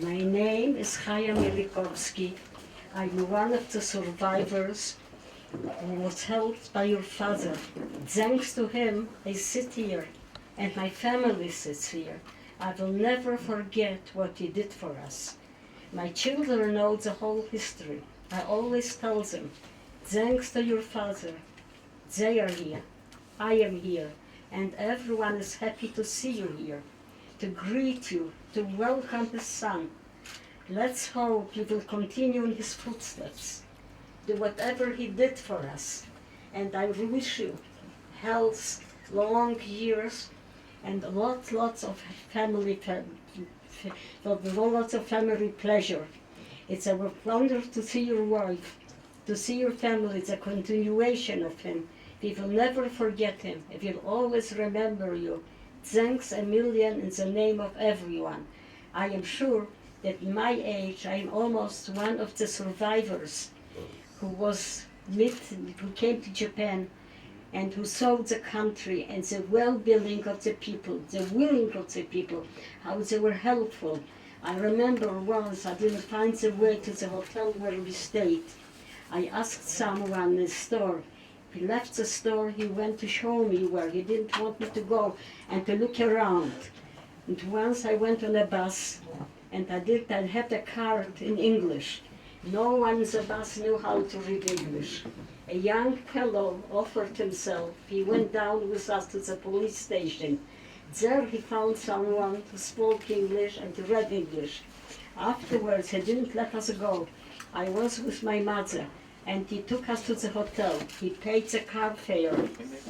My name is Chayah Milikovsky. I'm one of the survivors who was helped by your father. Thanks to him, I sit here, and my family sits here. I will never forget what he did for us. My children know the whole history. I always tell them, thanks to your father, they are here, I am here, and everyone is happy to see you here, to greet you, to welcome his son. Let's hope you will continue in his footsteps, do whatever he did for us. And I wish you health, long years, and lots of family pleasure. It's a wonder to see your wife, to see your family. It's a continuation of him. We will never forget him. We will always remember you. Thanks a million in the name of everyone. I am sure that in my age, I am almost one of the survivors who came to Japan and who saw the country and the well-being of the people, the willing of the people, how they were helpful. I remember once I didn't find the way to the hotel where we stayed. I asked someone in the store. He left the store, he went to show me where. He didn't want me to go and to look around. And once I went on a bus, and I had a card in English. No one in the bus knew how to read English. A young fellow offered himself. He went down with us to the police station. There he found someone who spoke English and read English. Afterwards, he didn't let us go. I was with my mother, and he took us to the hotel. He paid the car fare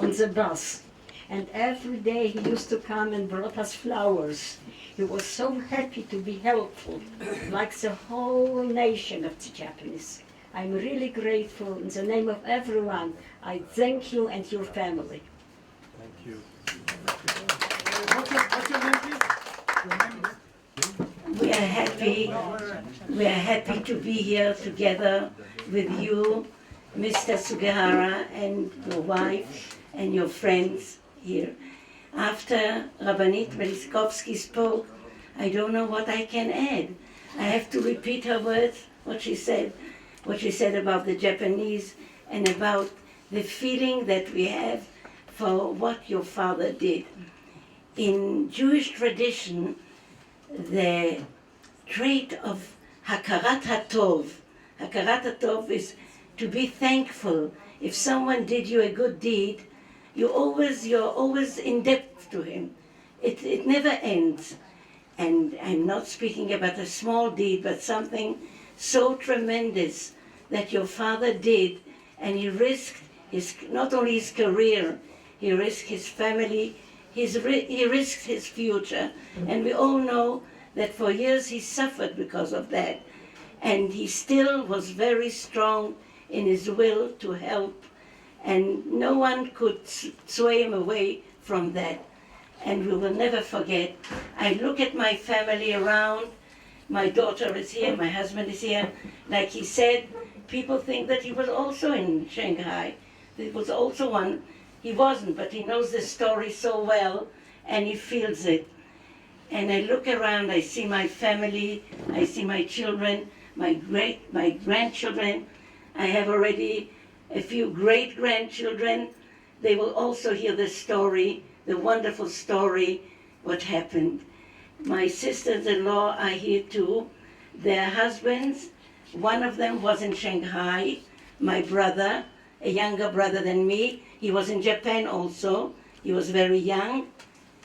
on the bus. And every day he used to come and brought us flowers. He was so happy to be helpful, like the whole nation of the Japanese. I'm really grateful. In the name of everyone, I thank you and your family. Thank you. What's your name, please? We are happy to be here together with you, Mr. Sugihara, and your wife and your friends here. After Rabbanit Milikovsky spoke, I don't know what I can add. I have to repeat her words, what she said about the Japanese and about the feeling that we have for what your father did. In Jewish tradition, the trait of Hakarat HaTov is to be thankful. If someone did you a good deed, you're always in debt to him. It never ends. And I'm not speaking about a small deed, but something so tremendous that your father did, and he risked not only his career, he risked his family, he risked his future. And we all know that for years he suffered because of that. And he still was very strong in his will to help, and no one could sway him away from that. And we will never forget. I look at my family around. My daughter is here, my husband is here. Like he said, people think that he was also in Shanghai. It was also one. He wasn't, but he knows the story so well, and he feels it. And I look around, I see my family, I see my children, my grandchildren. I have already a few great-grandchildren. They will also hear the story, the wonderful story, what happened. My sisters-in-law are here too. Their husbands, one of them was in Shanghai. My brother, a younger brother than me, he was in Japan also. He was very young.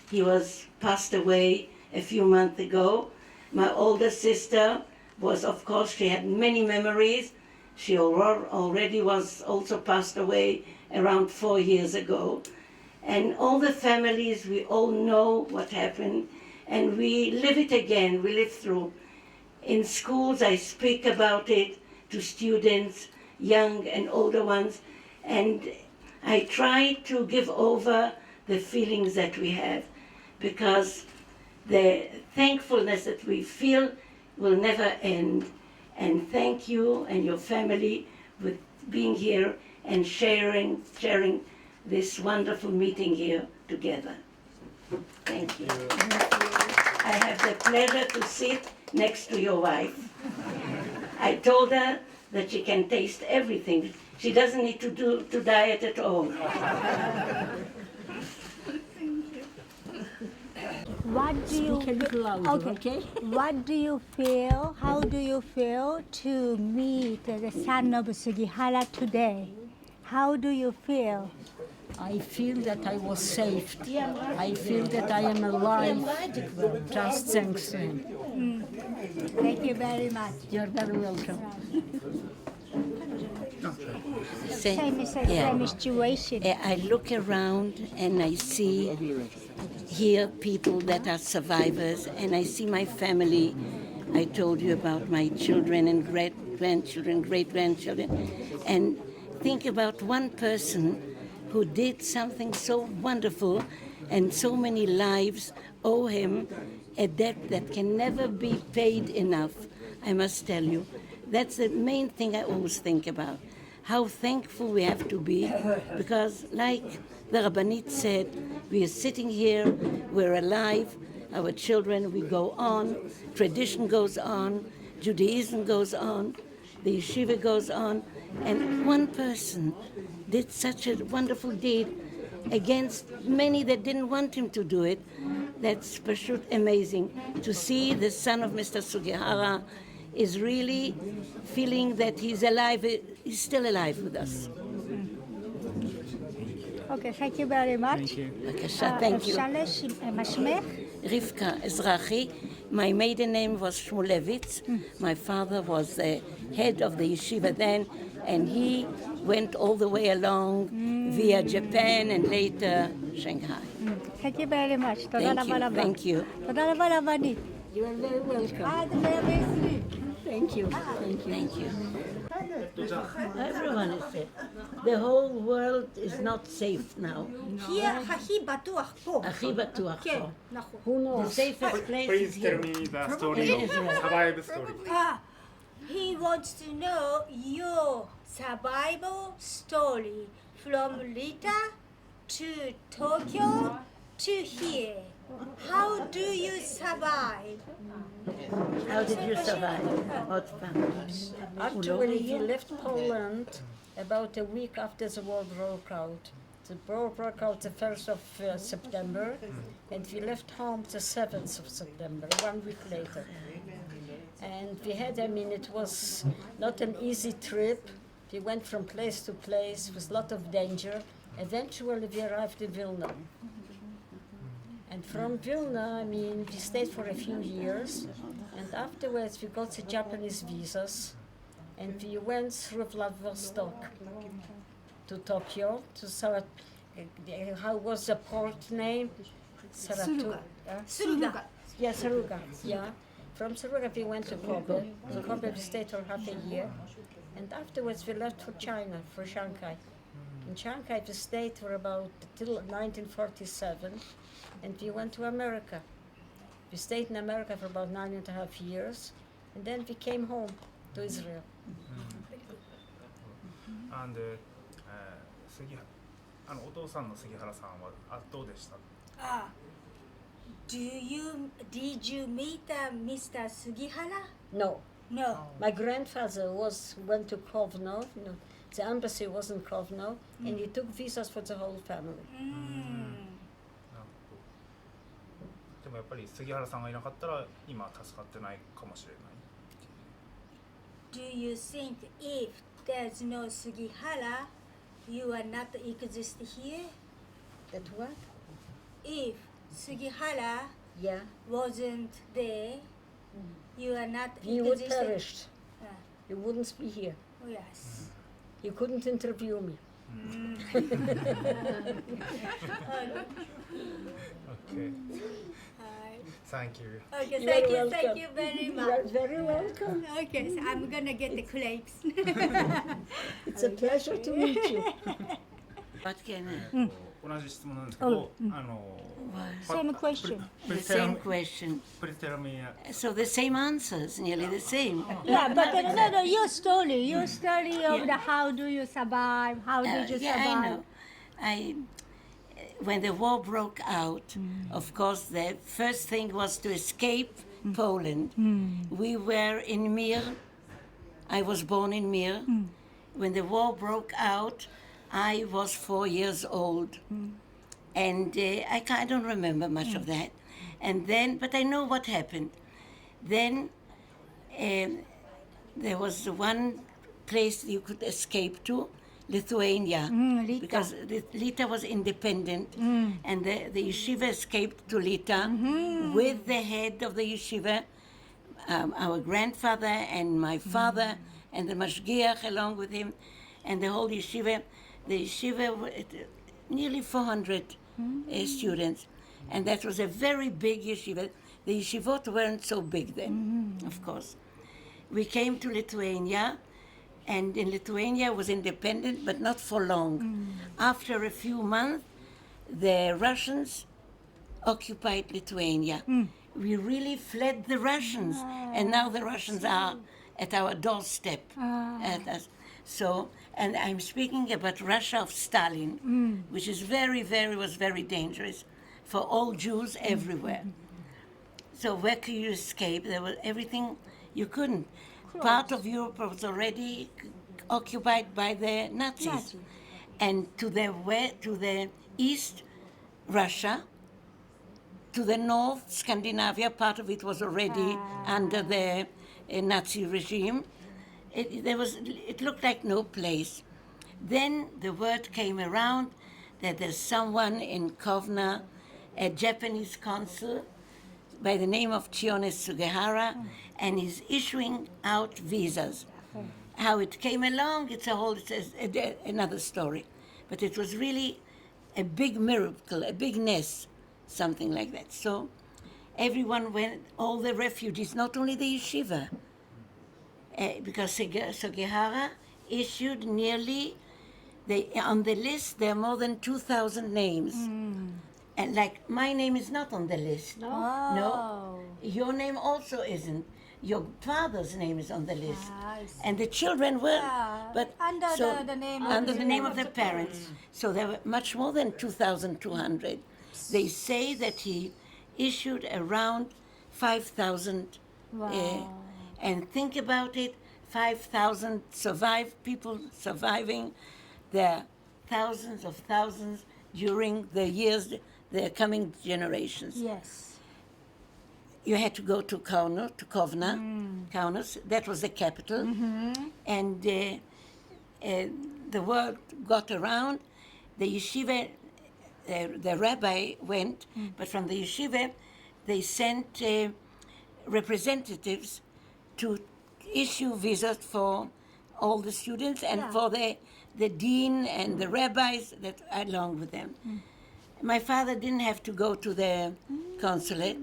He was passed away a few months ago. My older sister was, of course, she had many memories. She already was also passed away around 4 years ago. And all the families, we all know what happened, and we live it again, we live through. In schools, I speak about it to students, young and older ones, and I try to give over the feelings that we have, because the thankfulness that we feel will never end. And thank you and your family with being here and sharing this wonderful meeting here together. Thank you. I have the pleasure to sit next to your wife. I told her that she can taste everything. She doesn't need to diet at all. What do you Speak a little louder, okay? What do you feel? How do you feel to meet the son of Sugihara today? How do you feel? I feel that I was saved. I feel that I am alive just thanks to him. Thank you very much. You're very welcome. Same situation. I look around and I see here people that are survivors, and I see my family. I told you about my children and great-grandchildren, great-grandchildren, and think about one person who did something so wonderful, and so many lives owe him a debt that can never be paid enough, I must tell you. That's the main thing I always think about, how thankful we have to be, because like the Rabbanit said, we are sitting here, we're alive, our children, we go on, tradition goes on, Judaism goes on, the yeshiva goes on, and one person did such a wonderful deed against many that didn't want him to do it. That's pashut amazing. To see the son of Mr. Sugihara is really feeling that he's alive, he's still alive with us. Okay, thank you very much. בבקשה, thank you. מה שמך? Rivka, Ezrachi. My maiden name was Schmu. My father was the head of the yeshiva then, and he went all the way along via Japan and later Shanghai. Thank you very much. תודה רבה רבה. Thank you. תודה רבה רבנית. You are very welcome. עד לרבצין. Thank you. Thank you. Thank you. Everyone is safe. The whole world is not safe now. הכי בטוח פה. הכי בטוח כן, פה. נכון. Who The knows? safest place is Please here. tell me the story of survival story. He wants to know your survival story from Rita to Tokyo to here. How do you survive? How did you survive? What family? Actually, he left Poland about a week after the war broke out. The war broke out the 1st of September, and we left home the 7th of September, 1 week later. And we had, it was not an easy trip. We went from place to place with a lot of danger. Eventually, we arrived in Vilna. And from Vilna, we stayed for a few years, and afterwards we got the Japanese visas, and we went through Vladivostok to Tokyo, to how was the port name? Suruga. Yeah, Suruga, yeah. From Suruga we went to Kobe. In Kobe we stayed for half a year, and afterwards we left for China, for Shanghai. In Shanghai we stayed for about till 1947. And we went to America. We stayed in America for about 9.5 years, and then we came home to Israel. And お父さんの杉原さんはどうでした？ Did you meet Mr. Sugihara? No, No. my grandfather went to Kovno. The embassy was in Kovno, and he took visas for the whole family. でもやっぱり杉原さんがいなかったら今助かってないかもしれない。 Do you think if there's no Sugihara, you are not exist here? That what? If Sugihara Yeah, wasn't there, you are not he would exist. perish. He wouldn't be here. Oh, yes. He couldn't interview me. Okay. Hi. Thank you. Okay, You're thank welcome. you very You much. are very welcome. Okay, so I'm gonna get the crepes. It's a pleasure to meet you. What can I? 同じ質問なんですけど、Same question. The same question. Please tell me. So the same answers, nearly the same. Yeah, but no, your story of the how do you survive? How did you Yeah, survive? I know. when the war broke out, of course, the first thing was to escape Poland. We were in Mir. I was born in Mir. When the war broke out, I was 4 years old. And I don't remember much of that. And then, but I know what happened. Then there was one place you could escape to, Lithuania, Lita. because Lita was independent, and the yeshiva escaped to Lita with the head of the yeshiva, our grandfather and my father, and the mashgiach along with him, and the whole yeshiva. The yeshiva, nearly 400 students, and that was a very big yeshiva. The yeshivot weren't so big then, of course. We came to Lithuania, and in Lithuania was independent, but not for long. After a few months, the Russians occupied Lithuania. We really fled the Russians, and now the Russians are at our doorstep. At us. So, and I'm speaking about Russia of Stalin, which is was very dangerous for all Jews everywhere. So where could you escape? There was everything you couldn't. Part of Europe was already occupied by the Nazis. And to the east, Russia. To the north, Scandinavia, part of it was already under the Nazi regime. It looked like no place. Then the word came around that there's someone in Kovna, a Japanese consul by the name of Chione Sugihara, and he's issuing out visas. How it came along, it's another story. But it was really a big miracle, a big nest, something like that. So everyone went, all the refugees, not only the yeshiva, because Sugihara issued nearly, on the list there are more than 2,000 names. And like, my name is not on the list. No. Your name also isn't. Your father's name is on the list. And the children were, but under the name under the name of the parents. So there were much more than 2,200. They say that he issued around 5,000. And think about it, 5,000 people surviving. There are thousands of thousands during the years, the coming generations. Yes. You had to go to Kovna, Kaunas. That was the capital. And the word got around. The yeshiva, the rabbi went, but from the yeshiva, they sent representatives to issue visas for all the students and for the dean and the rabbis that along with them. My father didn't have to go to the consulate,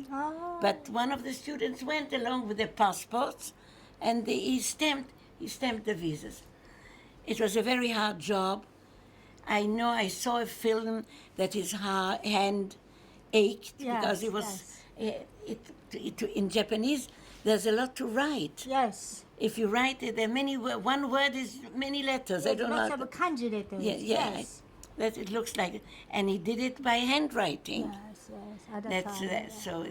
but one of the students went along with their passports, and he stamped the visas. It was a very hard job. I know I saw a film that his hand ached because it was in Japanese. There's a lot to write. Yes. If you write it, there are many one word is many letters. I don't know. Lots of kanji letters. Yes. That it looks like it, and he did it by handwriting. Yes. So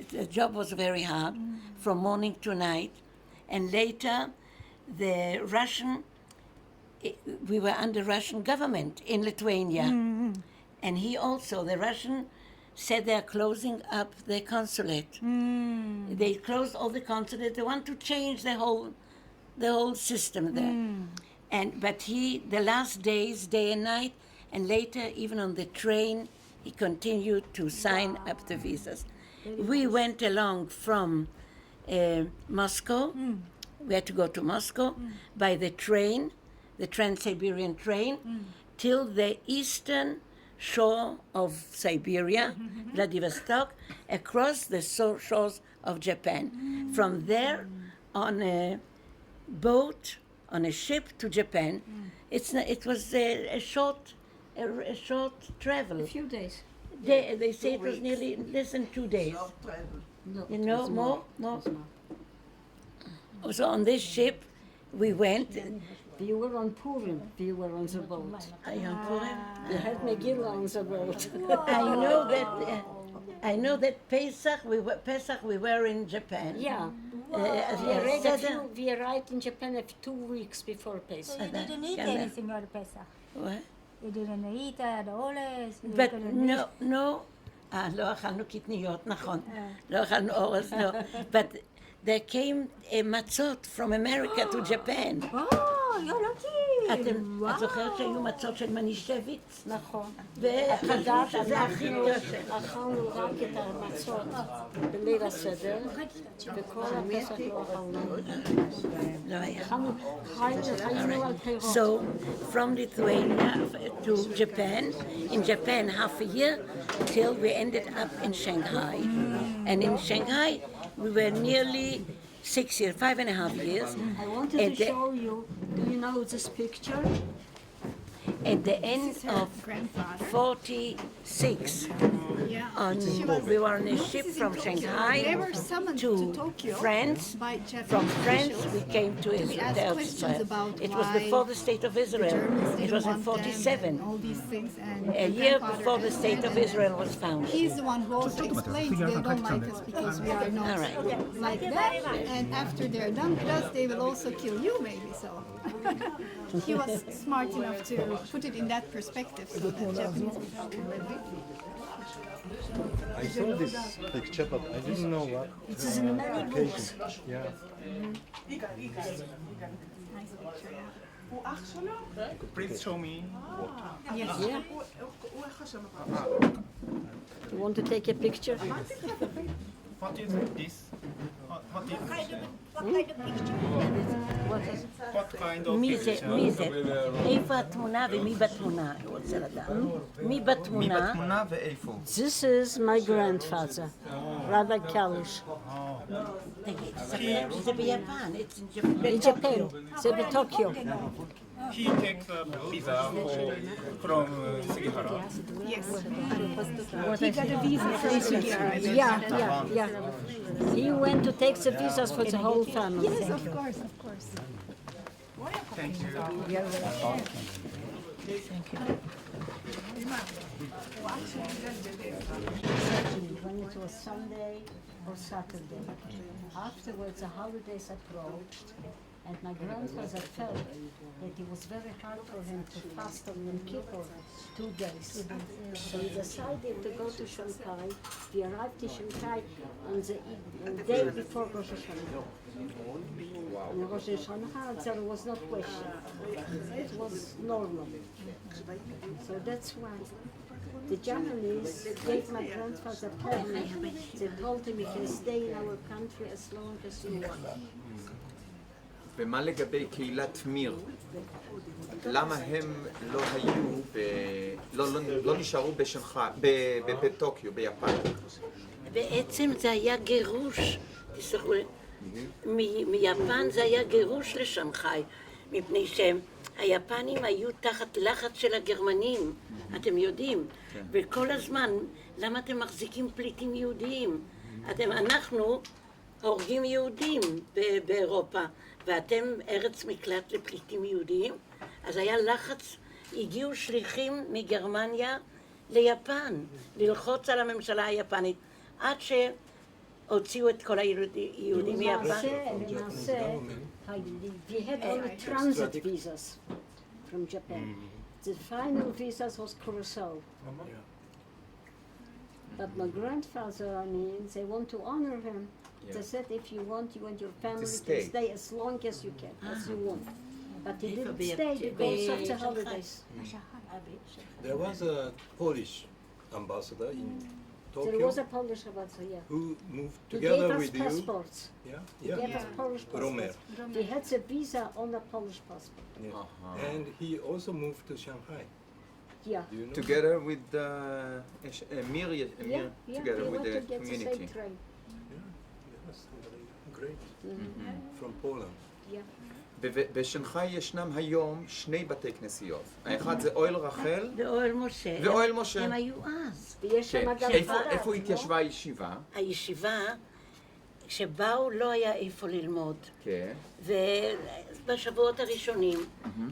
the job was very hard, from morning to night, and later, we were under Russian government in Lithuania, and the Russian said they're closing up the consulate. They closed all the consulate. They want to change the whole system there. But the last days, day and night, and later even on the train, he continued to sign up the visas. We went along from Moscow. We had to go to Moscow by the train, the Trans-Siberian train, till the eastern shore of Siberia, Vladivostok, across the shores of Japan. From there, on a boat, on a ship to Japan. It was a short travel. A few days. They say it was nearly less than 2 days. No, You know, more. So on this ship, we went. You were on Purim, you were on the boat. Ayom Purim. You had Megillah on the boat. I know that Pesach we were in Japan. Yeah. We arrived in Japan 2 weeks before So Pesach. you didn't eat anything on Pesach? What? You didn't eat at all? But no. לא אכלנו קטניות, נכון. לא אכלנו אורז, לא. But there came מצות from America to Japan. you're lucky. את זוכרת שהיו מצות של מנישביץ? נכון. וחשבו שזה הכי טוב. אכלנו רק את המצות בליל הסדר, וכל הפסח לא אכלנו. לא היה. חיינו על פירות. So, from Lithuania to Japan, in Japan half a year, till we ended up in Shanghai. And in Shanghai, we were nearly 6 years, 5.5 years. I wanted to show you, do you know this picture? At the end of 46, we were on a ship from Shanghai to France. From France, we came to Israel. It was before the State of Israel. It was in 47. A year before the State of Israel was founded. He's the one who also explains they don't like us because we are not like that. And after they're done with us, they will also kill you, maybe. So he was smart enough to put it in that perspective so that Japanese people will read. I saw this picture, but I didn't know what. It is in many books. Yeah. Nice picture, yeah. Please show me. Yes. Yeah. You want to take a picture? What is this? What is what kind of מי זה? picture? מי זה? איפה התמונה ומי בתמונה? אני רוצה לדעת. מי בתמונה? בתמונה ואיפה? This is my grandfather, Rabbi Kalish. תגיד, ספר שזה ביפן. In Japan, זה בטוקיו. He take a visa from Sugihara. Yes. He got a visa from Sugihara. Yeah. He went to take the visas for the whole family. Yes, of course. Thank you. When it was Sunday or Saturday. Afterwards, the holidays approached, and my grandfather felt that it was very hard for him to fast on Yom Kippur 2 days. So he decided to go to Shanghai. He arrived in Shanghai on the day before Rosh Hashanah. On Rosh Hashanah, there was no question. It was normal. So that's why the Japanese gave my grandfather permit. They told him he can stay in our country as long as he wants. ומה לגבי קהילת מיר? למה הם לא היו, לא נשארו בטוקיו, ביפן? בעצם זה היה גירוש, תסתכלו, מיפן זה היה גירוש לשנגחאי, מפני שהיפנים היו תחת לחץ של הגרמנים, אתם יודעים, וכל הזמן, למה אתם מחזיקים פליטים יהודיים? אנחנו הורגים יהודים באירופה, ואתם ארץ מקלט לפליטים יהודיים, אז היה לחץ, הגיעו שליחים מגרמניה ליפן, ללחוץ על הממשלה היפנית, עד שהוציאו את כל היהודים מיפן. למעשה, we had only transit visas from Japan. The final visas was Curacao. But my grandfather, they want to honor him. They said if you want, you and your family can stay as long as you can, as you want. But he didn't stay because of the holidays. There was a Polish ambassador in There Tokyo was a Polish ambassador, yeah. who moved He together gave us with you. passports. He gave us Polish Romer. passports. He had the visa on a Polish passport. Yeah. And he also moved to Shanghai. Yeah. Do you know? Together with the Mir, together we with went the to get the same community. train. Yes, great. From Poland. Yeah. בשנגחאי ישנם היום שני בתי כנסיות. האחד זה אוהל רחל ואוהל משה. ואוהל משה. הם היו אז. ויש כן. שם גם איפה התיישבה הישיבה? הישיבה כשבאו לא היה איפה ללמוד. כן. ובשבועות הראשונים,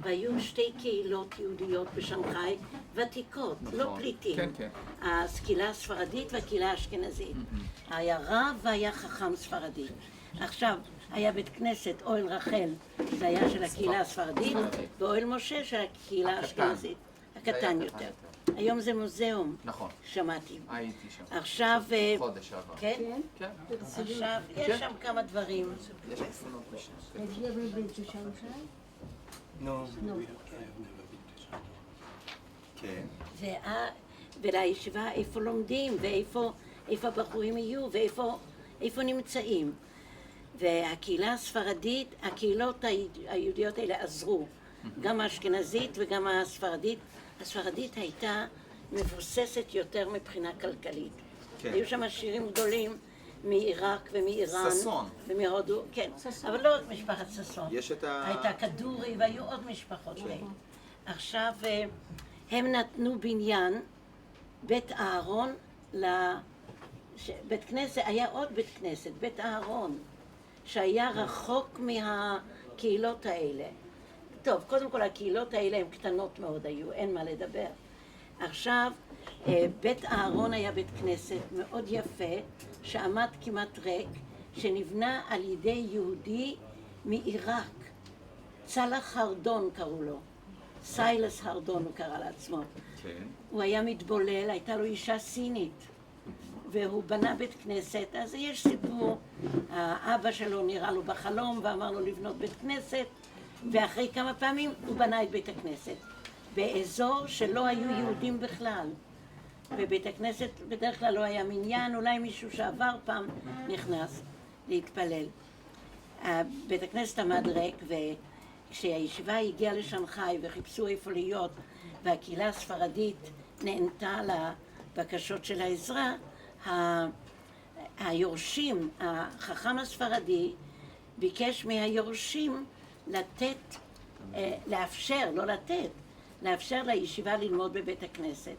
והיו שתי קהילות יהודיות בשנגחאי, ותיקות, לא פליטים. כן, כן. הקהילה הספרדית והקהילה האשכנזית. היה רב והיה חכם ספרדי. עכשיו, היה בית כנסת, אוהל רחל, זה היה של הקהילה הספרדית, ואוהל משה של הקהילה האשכנזית. הקטן יותר. היום זה מוזיאום. נכון. שמעתי. הייתי שם. עכשיו... חודש עבר. כן? כן. עכשיו, יש שם כמה דברים. יש אקסונות בשם. Have you ever been to Shanghai? No, I have never been to Shanghai. כן. ולישיבה איפה לומדים, ואיפה הבחורים יהיו, ואיפה נמצאים. והקהילה הספרדית, הקהילות היהודיות האלה עזרו. גם האשכנזית וגם הספרדית. הספרדית הייתה מבוססת יותר מבחינה כלכלית. כן. היו שם עשירים גדולים מעיראק ומאיראן. ששון. ומהודו, כן. אבל לא רק משפחת ששון. יש את ה... הייתה כדורי והיו עוד משפחות. עכשיו הם נתנו בניין, בית אהרון, בית כנסת, היה עוד בית כנסת, בית אהרון, שהיה רחוק מהקהילות האלה. טוב, קודם כל הקהילות האלה הן קטנות מאוד היו, אין מה לדבר. עכשיו, בית אהרון היה בית כנסת מאוד יפה, שעמד כמעט ריק, שנבנה על ידי יהודי מעיראק. צלח הרדון קראו לו. סיילס הרדון הוא קרא לעצמו. כן. הוא היה מתבולל, הייתה לו אישה סינית. והוא בנה בית כנסת, אז יש סיפור, האבא שלו נראה לו בחלום ואמר לו לבנות בית כנסת, ואחרי כמה פעמים הוא בנה את בית הכנסת. באזור שלא היו יהודים בכלל. בבית הכנסת בדרך כלל לא היה מניין, אולי מישהו שעבר פעם נכנס להתפלל. בית הכנסת עמד ריק, וכשהישיבה הגיעה לשנגחאי וחיפשו איפה להיות, והקהילה הספרדית נענתה לבקשות של העזרה, היורשים, החכם הספרדי ביקש מהיורשים לתת, לאפשר, לא לתת, לאפשר לישיבה ללמוד בבית הכנסת.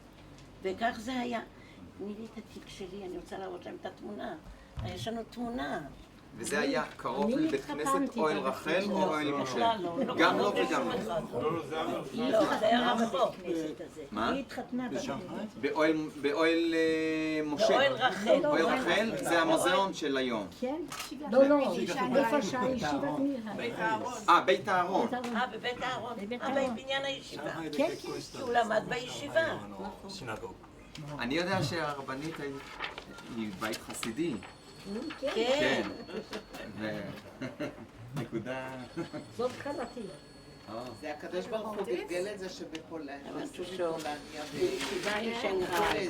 וכך זה היה. תני לי את התיק שלי, אני רוצה להראות להם את התמונה. יש לנו תמונה. וזה היה קרוב לבית כנסת אוהל רחל או אוהל משה? לא, גם לא וגם לא. לא, זה היה רחוק. מה? היא התחתנה באוהל משה. באוהל רחל. אוהל רחל זה המוזיאון של היום. כן? לא, איפה שהישיבת מירה. בית אהרון. בבית אהרון. בבניין הישיבה. כן, הוא למד בישיבה. אני יודע שהרבנית היא בית חסידי. כן. נקודה. זאת קלטי. זה הקדוש ברוך הוא גלגל את זה שבפולניה, בישיבה ישנה.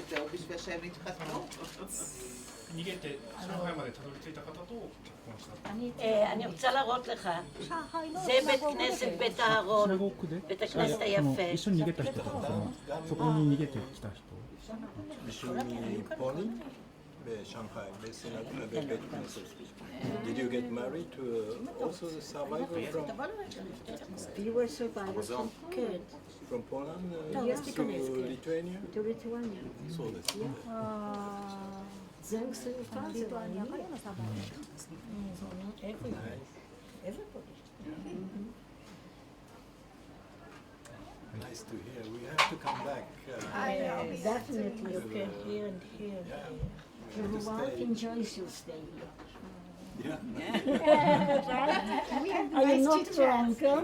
זהו בשביל שהם יתחתנו. 逃げて上海までたどり着いた方と結婚した。 אני רוצה להראות לך, זה בית כנסת בית אהרון, בית הכנסת היפה. 一緒に逃げた人とかそこに逃げてきた人。 Shanghai, based in a big knesset. Did you get married to also the survivor You were survivors from from Poland to Lithuania? to Lithuania. So that's Thanks to your father. Everybody. nice to hear. We have to come back. Definitely, you can hear and hear. Your wife enjoys you staying here. Yeah. Are you not wrong, huh?